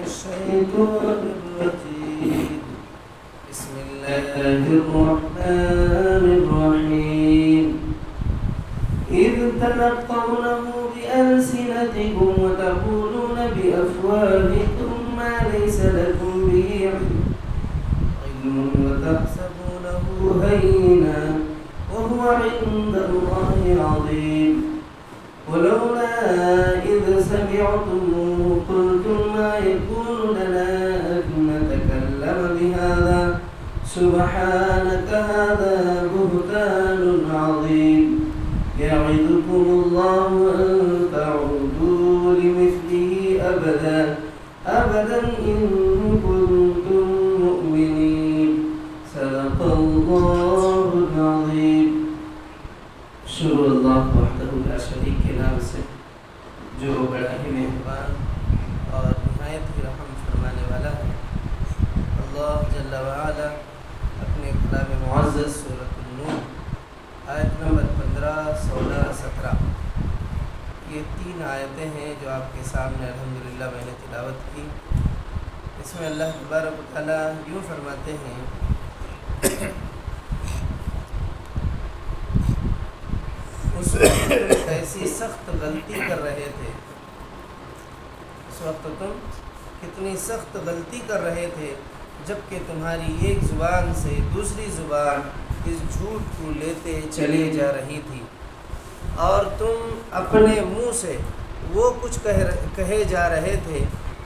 الشيطان الرجيم بسم الله الرحمن الرحيم إذ تلقونه بألسنتكم وتقولون بأفواهكم ما ليس لكم به علم وتحسبونه هينا وهو عند الله عظيم ولولا إذ سمعتموه قلتم ما يكون لنا أن نتكلم بهذا سبحانك هذا بهتان عظيم يعظكم الله أن تعودوا لمثله أبدا إن كنتم مؤمنين صدق الله العظيم. شکر اللہ وحدہ لا شریک کے نام سے جو بڑا ہی مہربان اور نہایت ہی رحم فرمانے والا ہے. اللہ جل وعلا اپنے کلام معزز سورۃ النور آیت نمبر 15، 16، 17 یہ 3 آیتیں ہیں جو آپ کے سامنے الحمدللہ میں نے تلاوت کی. اس میں اللہ تبارک و تعالیٰ یوں فرماتے ہیں اس وقت تم ایسی سخت غلطی کر رہے تھے، اس وقت تم کتنی سخت غلطی کر رہے تھے جبکہ تمہاری ایک زبان سے دوسری زبان اس جھوٹ کو لیتے چلے جا رہی تھی اور تم اپنے منہ سے وہ کچھ کہے جا رہے تھے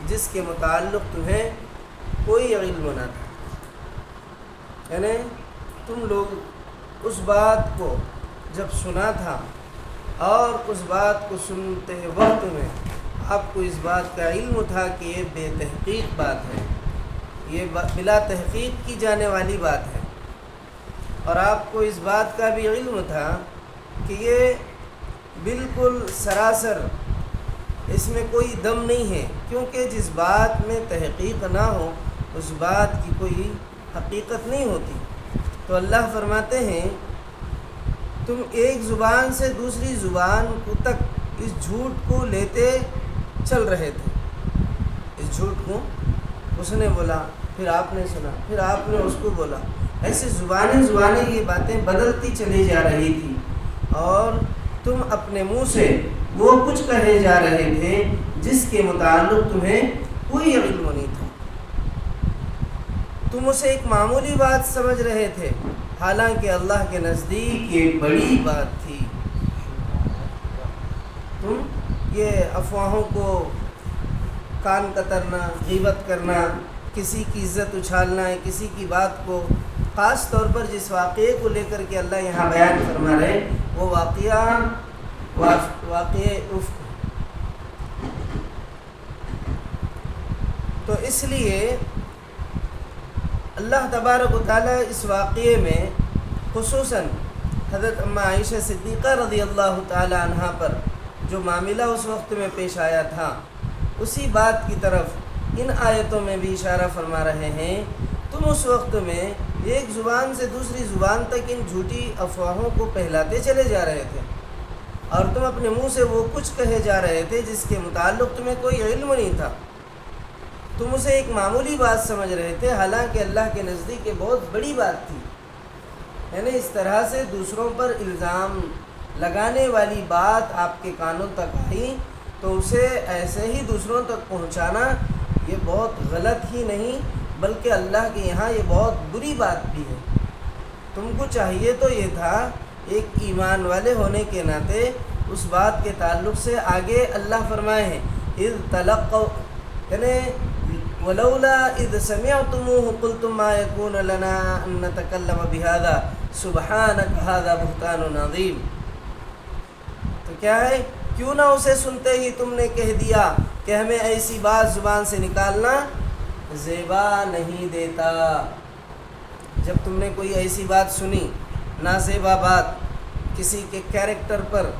جس کے متعلق تمہیں کوئی علم نہ تھا. یعنی تم لوگ اس بات کو جب سنا تھا اور اس بات کو سنتے وقت میں آپ کو اس بات کا علم تھا کہ یہ بے تحقیق بات ہے، یہ بلا تحقیق کی جانے والی بات ہے، اور آپ کو اس بات کا بھی علم تھا کہ یہ بالکل سراسر اس میں کوئی دم نہیں ہے، کیونکہ جس بات میں تحقیق نہ ہو اس بات کی کوئی حقیقت نہیں ہوتی. تو اللہ فرماتے ہیں تم ایک زبان سے دوسری زبان کو تک اس جھوٹ کو لیتے چل رہے تھے. اس جھوٹ کو اس نے بولا، پھر آپ نے سنا، پھر آپ نے اس کو بولا، ایسے زبانیں یہ باتیں بدلتی چلی جا رہی تھی اور تم اپنے منہ سے وہ کچھ کہے جا رہے تھے جس کے متعلق تمہیں کوئی علم نہیں تھا. تم اسے ایک معمولی بات سمجھ رہے تھے حالانکہ اللہ کے نزدیک یہ بڑی بات تھی. تم یہ افواہوں کو کان کترنا، غیبت کرنا، کسی کی عزت اچھالنا ہے، کسی کی بات کو خاص طور پر جس واقعے کو لے کر کے اللہ یہاں بیان فرما رہے وہ واقعہ افک. تو اس لیے اللہ تبارک و تعالیٰ اس واقعے میں خصوصاً حضرت اماں عائشہ صدیقہ رضی اللہ تعالی عنہا پر جو معاملہ اس وقت میں پیش آیا تھا اسی بات کی طرف ان آیتوں میں بھی اشارہ فرما رہے ہیں. تم اس وقت میں ایک زبان سے دوسری زبان تک ان جھوٹی افواہوں کو پھیلاتے چلے جا رہے تھے اور تم اپنے منہ سے وہ کچھ کہے جا رہے تھے جس کے متعلق تمہیں کوئی علم نہیں تھا. تم اسے ایک معمولی بات سمجھ رہے تھے حالانکہ اللہ کے نزدیک یہ بہت بڑی بات تھی. یعنی اس طرح سے دوسروں پر الزام لگانے والی بات آپ کے کانوں تک آئی تو اسے ایسے ہی دوسروں تک پہنچانا یہ بہت غلط ہی نہیں بلکہ اللہ کے یہاں یہ بہت بری بات بھی ہے. تم کو چاہیے تو یہ تھا ایک ایمان والے ہونے کے ناطے اس بات کے تعلق سے آگے اللہ فرمائے ہیں اذ تلقوا، یعنی ولولا اذ سمعتموه قلتم ما يكون لنا ان نتكلم بهذا سبحانك هذا بهتان عظيم. تو کیا ہے، کیوں نہ اسے سنتے ہی تم نے کہہ دیا کہ ہمیں ایسی بات زبان سے نکالنا زیبا نہیں دیتا. جب تم نے کوئی ایسی بات سنی نازیبا بات، کسی کے کیریکٹر پر،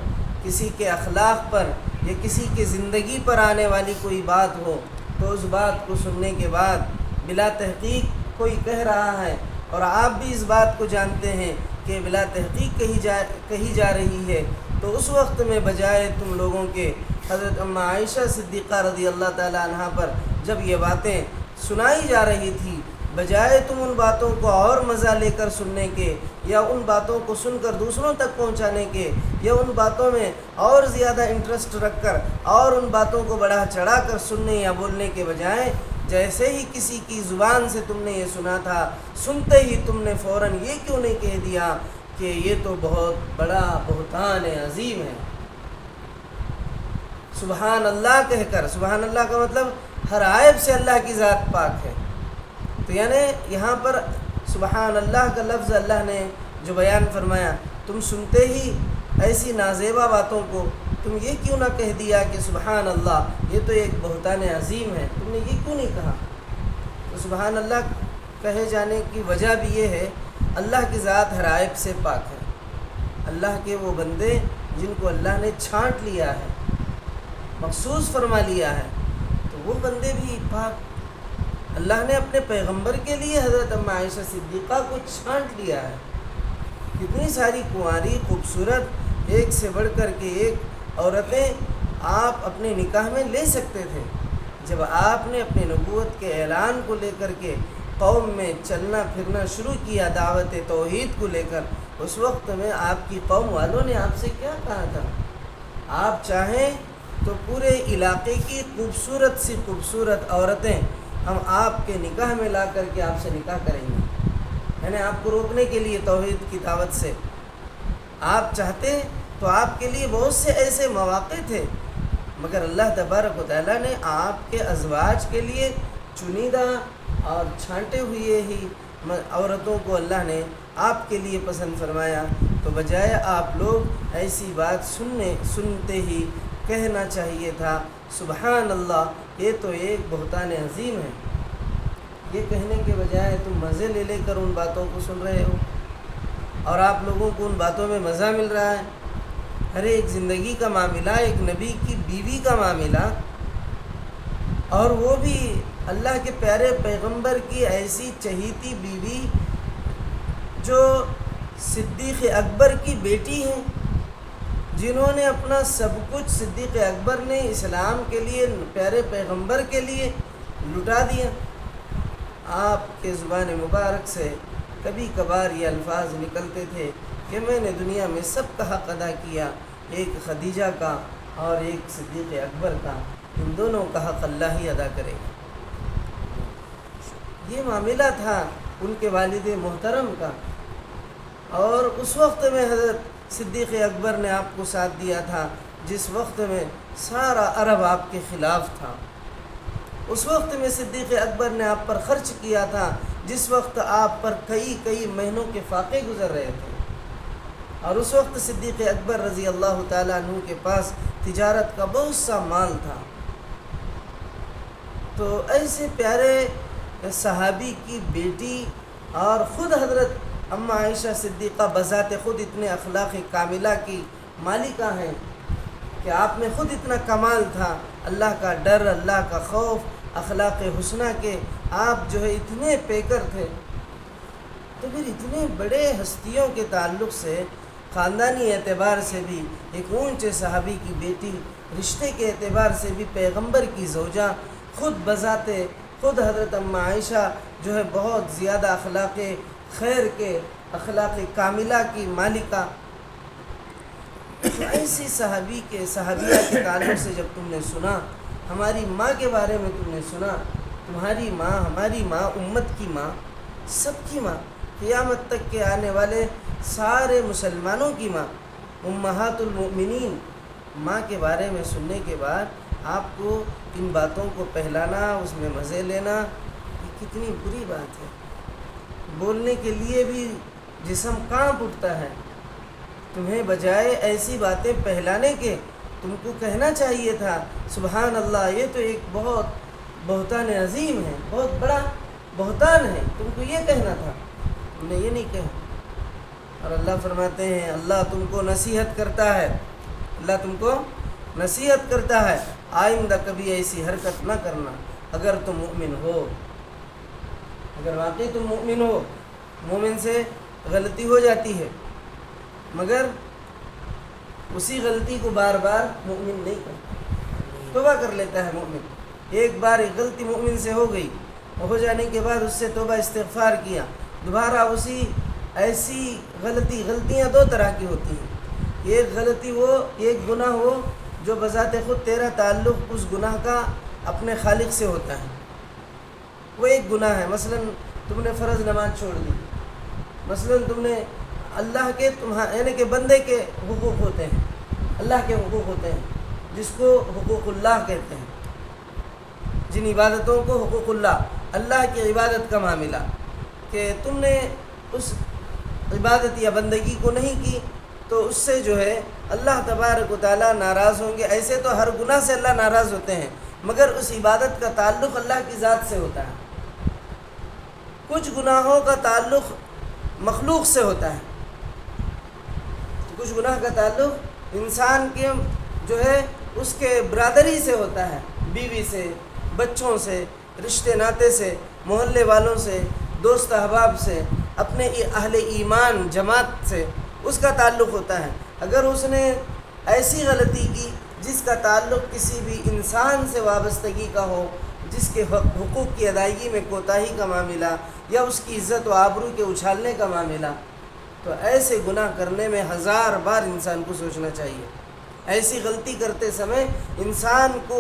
کسی کے اخلاق پر یا کسی کے زندگی پر آنے والی کوئی بات ہو تو اس بات کو سننے کے بعد بلا تحقیق کوئی کہہ رہا ہے اور آپ بھی اس بات کو جانتے ہیں کہ بلا تحقیق کہی جا رہی ہے، تو اس وقت میں بجائے تم لوگوں کے حضرت اماں عائشہ صدیقہ رضی اللہ تعالی عنہا پر جب یہ باتیں سنائی جا رہی تھی، بجائے تم ان باتوں کو اور مزہ لے کر سننے کے، یا ان باتوں کو سن کر دوسروں تک پہنچانے کے، یا ان باتوں میں اور زیادہ انٹرسٹ رکھ کر اور ان باتوں کو بڑھا چڑھا کر سننے یا بولنے کے بجائے، جیسے ہی کسی کی زبان سے تم نے یہ سنا تھا، سنتے ہی تم نے فوراً یہ کیوں نہیں کہہ دیا کہ یہ تو بہت بڑا بہتان عظیم ہے؟ سبحان اللہ کہہ کر، سبحان اللہ کا مطلب ہر عیب سے اللہ کی ذات پاک ہے، تو یعنی یہاں پر سبحان اللہ کا لفظ اللہ نے جو بیان فرمایا، تم سنتے ہی ایسی نازیبا باتوں کو تم یہ کیوں نہ کہہ دیا کہ سبحان اللہ یہ تو ایک بہتان عظیم ہے، تم نے یہ کیوں نہیں کہا؟ تو سبحان اللہ کہے جانے کی وجہ بھی یہ ہے، اللہ کی ذات ہر عیب سے پاک ہے۔ اللہ کے وہ بندے جن کو اللہ نے چھانٹ لیا ہے، مخصوص فرما لیا ہے، تو وہ بندے بھی پاک۔ اللہ نے اپنے پیغمبر کے لیے حضرت ام عائشہ صدیقہ کو چھانٹ لیا ہے۔ کتنی ساری کنواری خوبصورت ایک سے بڑھ کر کے ایک عورتیں آپ اپنے نکاح میں لے سکتے تھے۔ جب آپ نے اپنے نبوت کے اعلان کو لے کر کے قوم میں چلنا پھرنا شروع کیا، دعوت توحید کو لے کر، اس وقت میں آپ کی قوم والوں نے آپ سے کیا کہا تھا؟ آپ چاہیں تو پورے علاقے کی خوبصورت سی خوبصورت عورتیں ہم آپ کے نکاح میں لا کر کے آپ سے نکاح کریں گے، یعنی آپ کو روکنے کے لیے توحید کی دعوت سے۔ آپ چاہتے تو آپ کے لیے بہت سے ایسے مواقع تھے، مگر اللہ تبارک و تعالیٰ نے آپ کے ازواج کے لیے چنیدہ اور چھانٹے ہوئے ہی عورتوں کو اللہ نے آپ کے لیے پسند فرمایا، تو بجائے آپ لوگ ایسی بات سنتے ہی کہنا چاہیے تھا سبحان اللہ یہ تو ایک بہتان عظیم ہے۔ یہ کہنے کے بجائے تم مزے لے لے کر ان باتوں کو سن رہے ہو، اور آپ لوگوں کو ان باتوں میں مزہ مل رہا ہے۔ ہر ایک زندگی کا معاملہ، ایک نبی کی بیوی کا معاملہ، اور وہ بھی اللہ کے پیارے پیغمبر کی ایسی چہیتی بیوی جو صدیق اکبر کی بیٹی ہیں، جنہوں نے اپنا سب کچھ صدیق اکبر نے اسلام کے لیے، پیارے پیغمبر کے لیے لٹا دیا۔ آپ کے زبان مبارک سے کبھی کبھار یہ الفاظ نکلتے تھے کہ میں نے دنیا میں سب کا حق ادا کیا، ایک خدیجہ کا اور ایک صدیق اکبر کا، ان دونوں کا حق اللہ ہی ادا کرے گا۔ یہ معاملہ تھا ان کے والد محترم کا، اور اس وقت میں حضرت صدیق اکبر نے آپ کو ساتھ دیا تھا جس وقت میں سارا عرب آپ کے خلاف تھا۔ اس وقت میں صدیق اکبر نے آپ پر خرچ کیا تھا جس وقت آپ پر کئی مہینوں کے فاقے گزر رہے تھے، اور اس وقت صدیق اکبر رضی اللہ تعالیٰ عنہ کے پاس تجارت کا بہت سا مال تھا۔ تو ایسے پیارے صحابی کی بیٹی اور خود حضرت ام عائشہ صدیقہ بذات خود اتنے اخلاق کاملہ کی مالکہ ہیں کہ آپ میں خود اتنا کمال تھا، اللہ کا ڈر، اللہ کا خوف، اخلاق حسنہ کے آپ جو ہے اتنے پیکر تھے، تو پھر اتنے بڑے ہستیوں کے تعلق سے خاندانی اعتبار سے بھی ایک اونچے صحابی کی بیٹی، رشتے کے اعتبار سے بھی پیغمبر کی زوجہ، خود بذات خود حضرت ام عائشہ جو ہے بہت زیادہ اخلاق خیر کے، اخلاق کاملہ کی مالکہ، تو ایسی صحابیہ کے تعلق سے جب تم نے سنا، ہماری ماں کے بارے میں تم نے سنا، تمہاری ماں، ہماری ماں، امت کی ماں، سب کی ماں، قیامت تک کے آنے والے سارے مسلمانوں کی ماں، امہات المؤمنین، ماں کے بارے میں سننے کے بعد آپ کو ان باتوں کو پہلانا، اس میں مزے لینا، یہ کتنی بری بات ہے۔ بولنے کے لیے بھی جسم کانپ اٹھتا ہے۔ تمہیں بجائے ایسی باتیں پہلانے کے تم کو کہنا چاہیے تھا سبحان اللہ یہ تو ایک بہت بہتان عظیم ہے، بہت بڑا بہتان ہے، تم کو یہ کہنا تھا، تم نے یہ نہیں کہا۔ اور اللہ فرماتے ہیں اللہ تم کو نصیحت کرتا ہے، اللہ تم کو نصیحت کرتا ہے، آئندہ کبھی ایسی حرکت نہ کرنا اگر تم مؤمن ہو۔ اگر واقعی تم مؤمن ہو، مومن سے غلطی ہو جاتی ہے، مگر اسی غلطی کو بار بار مومن نہیں کرتا، توبہ کر لیتا ہے مومن، ایک بار ایک غلطی مومن سے ہو گئی، ہو جانے کے بعد اس سے توبہ استغفار کیا، دوبارہ اسی ایسی غلطیاں دو طرح کی ہوتی ہیں۔ ایک غلطی ایک گناہ ہو جو بذات خود تیرا تعلق اس گناہ کا اپنے خالق سے ہوتا ہے، وہ ایک گناہ ہے۔ مثلا تم نے فرض نماز چھوڑ دی، مثلا تم نے اللہ کے یعنی کہ بندے کے حقوق ہوتے ہیں، اللہ کے حقوق ہوتے ہیں جس کو حقوق اللہ کہتے ہیں، جن عبادتوں کو حقوق اللہ کی عبادت کا معاملہ، کہ تم نے اس عبادت یا بندگی کو نہیں کی تو اس سے جو ہے اللہ تبارک و تعالیٰ ناراض ہوں گے۔ ایسے تو ہر گناہ سے اللہ ناراض ہوتے ہیں، مگر اس عبادت کا تعلق اللہ کی ذات سے ہوتا ہے۔ کچھ گناہوں کا تعلق مخلوق سے ہوتا ہے، کچھ گناہ کا تعلق انسان کے جو ہے اس کے برادری سے ہوتا ہے، بیوی سے، بچوں سے، رشتے ناطے سے، محلے والوں سے، دوست احباب سے، اپنے اہل ایمان جماعت سے اس کا تعلق ہوتا ہے۔ اگر اس نے ایسی غلطی کی جس کا تعلق کسی بھی انسان سے وابستگی کا ہو، جس کے حقوق کی ادائیگی میں کوتاہی کا معاملہ یا اس کی عزت و آبرو کے اچھالنے کا معاملہ، تو ایسے گناہ کرنے میں 1000 بار انسان کو سوچنا چاہیے۔ ایسی غلطی کرتے سمے انسان کو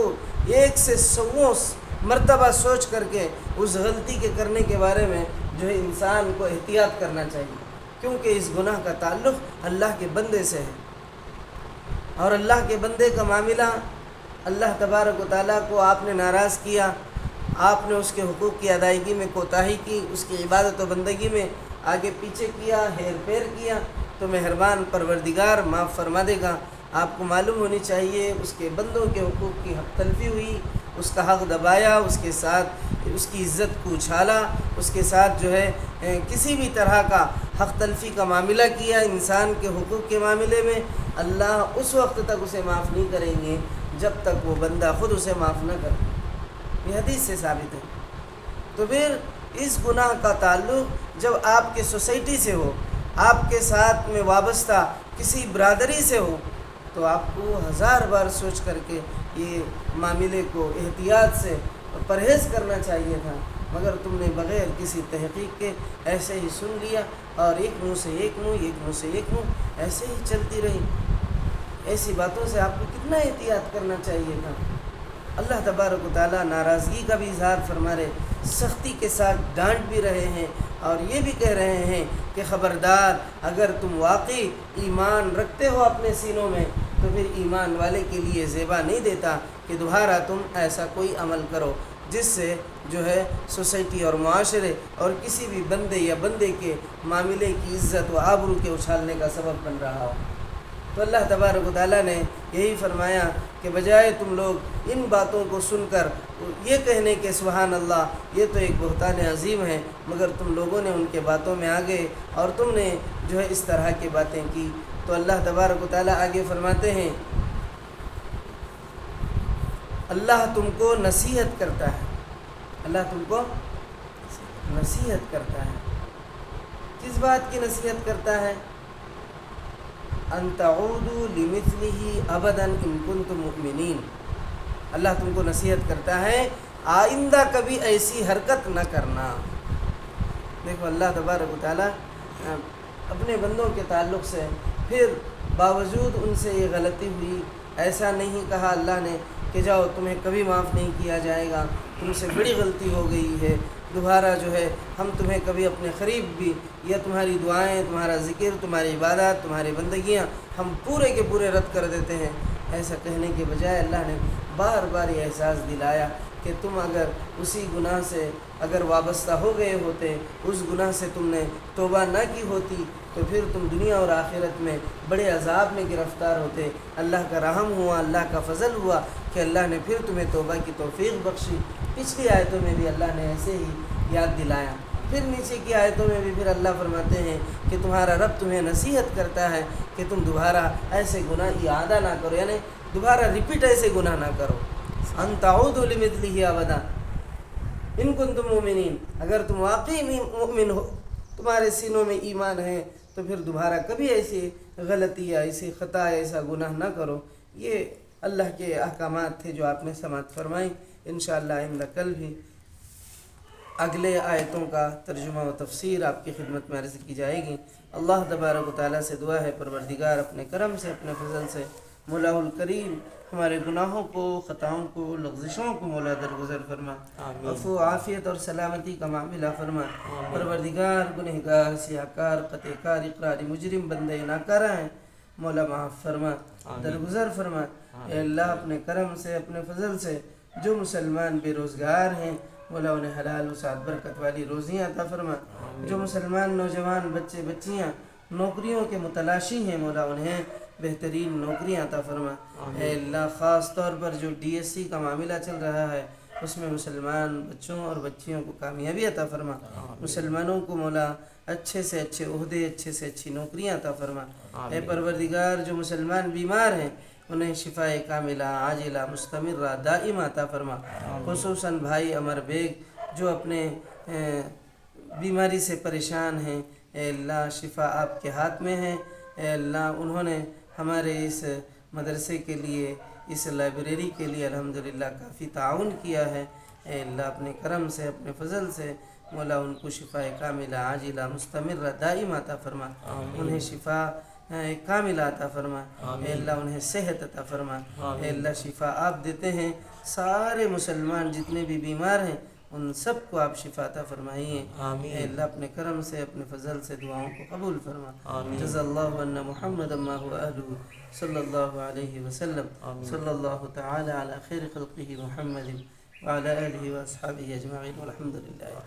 1 سے 100 مرتبہ سوچ کر کے اس غلطی کے کرنے کے بارے میں جو ہے انسان کو احتیاط کرنا چاہیے، کیونکہ اس گناہ کا تعلق اللہ کے بندے سے ہے، اور اللہ کے بندے کا معاملہ، اللہ تبارک و تعالیٰ کو آپ نے ناراض کیا، آپ نے اس کے حقوق کی ادائیگی میں کوتاہی کی، اس کی عبادت و بندگی میں آگے پیچھے کیا، ہیر پھیر کیا، تو مہربان پروردگار معاف فرما دے گا۔ آپ کو معلوم ہونی چاہیے اس کے بندوں کے حقوق کی حق تلفی ہوئی، اس کا حق دبایا، اس کے ساتھ اس کی عزت کو اچھالا، اس کے ساتھ جو ہے کسی بھی طرح کا حق تلفی کا معاملہ کیا انسان کے حقوق کے معاملے میں، اللہ اس وقت تک اسے معاف نہیں کریں گے جب تک وہ بندہ خود اسے معاف نہ کرے۔ یہ حدیث سے ثابت ہے۔ تو پھر اس گناہ کا تعلق جب آپ کے سوسائٹی سے ہو، آپ کے ساتھ میں وابستہ کسی برادری سے ہو، تو آپ کو 1000 بار سوچ کر کے یہ معاملے کو احتیاط سے پرہیز کرنا چاہیے تھا، مگر تم نے بغیر کسی تحقیق کے ایسے ہی سن لیا، اور ایک منہ سے ایک منہ، ایک منہ سے ایک منہ ایسے ہی چلتی رہی۔ ایسی باتوں سے آپ کو کتنا احتیاط کرنا چاہیے تھا۔ اللہ تبارک و تعالیٰ ناراضگی کا بھی اظہار فرما رہے، سختی کے ساتھ ڈانٹ بھی رہے ہیں، اور یہ بھی کہہ رہے ہیں کہ خبردار، اگر تم واقعی ایمان رکھتے ہو اپنے سینوں میں تو پھر ایمان والے کے لیے زیبا نہیں دیتا کہ دوبارہ تم ایسا کوئی عمل کرو جس سے جو ہے سوسائٹی اور معاشرے اور کسی بھی بندے یا بندے کے معاملے کی عزت و آبرو کے اچھالنے کا سبب بن رہا ہو۔ تو اللہ تبارک و تعالیٰ نے یہی فرمایا کہ بجائے تم لوگ ان باتوں کو سن کر یہ کہنے کہ سبحان اللہ یہ تو ایک بہتان عظیم ہے، مگر تم لوگوں نے ان کے باتوں میں آ گئے اور تم نے جو ہے اس طرح کی باتیں کی۔ تو اللہ تبارک و تعالیٰ آگے فرماتے ہیں، اللہ تم کو نصیحت کرتا ہے، اللہ تم کو نصیحت کرتا ہے۔ کس بات کی نصیحت کرتا ہے؟ ان تعودوا لمثلہ ابدا ان کنتم مؤمنین۔ اللہ تم کو نصیحت کرتا ہے آئندہ کبھی ایسی حرکت نہ کرنا۔ دیکھو اللہ تبارک و تعالیٰ اپنے بندوں کے تعلق سے پھر باوجود ان سے یہ غلطی ہوئی، ایسا نہیں کہا اللہ نے کہ جاؤ تمہیں کبھی معاف نہیں کیا جائے گا، تم سے بڑی غلطی ہو گئی ہے، دوبارہ جو ہے ہم تمہیں کبھی اپنے قریب بھی یا تمہاری دعائیں، تمہارا ذکر، تمہاری عبادات، تمہاری بندگیاں ہم پورے کے پورے رد کر دیتے ہیں۔ ایسا کہنے کے بجائے اللہ نے بار بار یہ احساس دلایا کہ تم اگر اسی گناہ سے اگر وابستہ ہو گئے ہوتے، اس گناہ سے تم نے توبہ نہ کی ہوتی تو پھر تم دنیا اور آخرت میں بڑے عذاب میں گرفتار ہوتے۔ اللہ کا رحم ہوا، اللہ کا فضل ہوا کہ اللہ نے پھر تمہیں توبہ کی توفیق بخشی۔ پچھلی آیتوں میں بھی اللہ نے ایسے ہی یاد دلایا۔ پھر نیچے کی آیتوں میں بھی پھر اللہ فرماتے ہیں کہ تمہارا رب تمہیں نصیحت کرتا ہے کہ تم دوبارہ ایسے گناہ اعادہ نہ کرو، یعنی دوبارہ ریپیٹ ایسے گناہ نہ کرو۔ ان تعودوا لمثلہ ابدا ان کنتم مؤمنین، اگر تم واقعی مؤمن ہو، تمہارے سینوں میں ایمان ہے، تو پھر دوبارہ کبھی ایسی غلطی یا ایسی خطا ایسا گناہ نہ کرو۔ یہ اللہ کے احکامات تھے جو آپ نے سماعت فرمائی۔ انشاءاللہ آئندہ کل بھی اگلے آیتوں کا ترجمہ و تفسیر آپ کی خدمت میں عرض کی جائے گی۔ اللہ تبارک و تعالیٰ سے دعا ہے پروردگار اپنے کرم سے، اپنے فضل سے مولا الکریم ہمارے گناہوں کو، خطاؤں کو، لغزشوں کو مولا درگزر فرما، عفو عافیت اور سلامتی کا معاملہ فرما۔ پروردگار گنہگار، سیاکار، قطع کار، اقراری مجرم بندے ناکارہ ہیں، مولا معاف فرما، درگزر فرما۔ اے اللہ اپنے کرم سے، اپنے فضل سے جو مسلمان بے روزگار ہیں مولا انہیں حلال وسعت برکت والی روزیاں عطا فرما۔ جو مسلمان نوجوان بچے بچیاں نوکریوں کے متلاشی ہیں مولا انہیں بہترین نوکریاں عطا فرما۔ اے اللہ خاص طور پر جو ڈی ایس سی کا معاملہ چل رہا ہے اس میں مسلمان بچوں اور بچیوں کو کامیابی عطا فرما۔ مسلمانوں کو مولا اچھے سے اچھے عہدے، اچھے سے اچھی نوکریاں عطا فرما۔ اے پروردگار جو مسلمان بیمار ہیں انہیں شفائے کاملہ عاجلہ مستمرہ دائمہ عطا فرما۔ خصوصاً بھائی عمر بیگ جو اپنے بیماری سے پریشان ہیں، اے اللہ شفا آپ کے ہاتھ میں ہے۔ اے اللہ انہوں نے ہمارے اس مدرسے کے لیے، اس لائبریری کے لیے الحمدللہ کافی تعاون کیا ہے۔ اے اللہ اپنے کرم سے، اپنے فضل سے مولا ان کو شفائے کاملہ عاجلہ مستمرہ دائمہ عطا فرما۔ انہیں شفا کاملہ عطا فرما۔ اے اللہ انہیں صحت عطا فرما۔ اے اللہ شفا آپ دیتے ہیں، سارے مسلمان جتنے بھی بیمار ہیں ان سب کو آپ شفا عطا فرمائیے۔ اے اللہ اپنے کرم سے، اپنے فضل سے دعاؤں کو قبول فرما۔ جزا اللہ عنا محمد ما هو اہلہ صلی اللہ علیہ وسلم، صلی اللہ تعالی علی خیر خلقہ محمد وعلی آلہ واصحابہ اجمعین والحمد للہ۔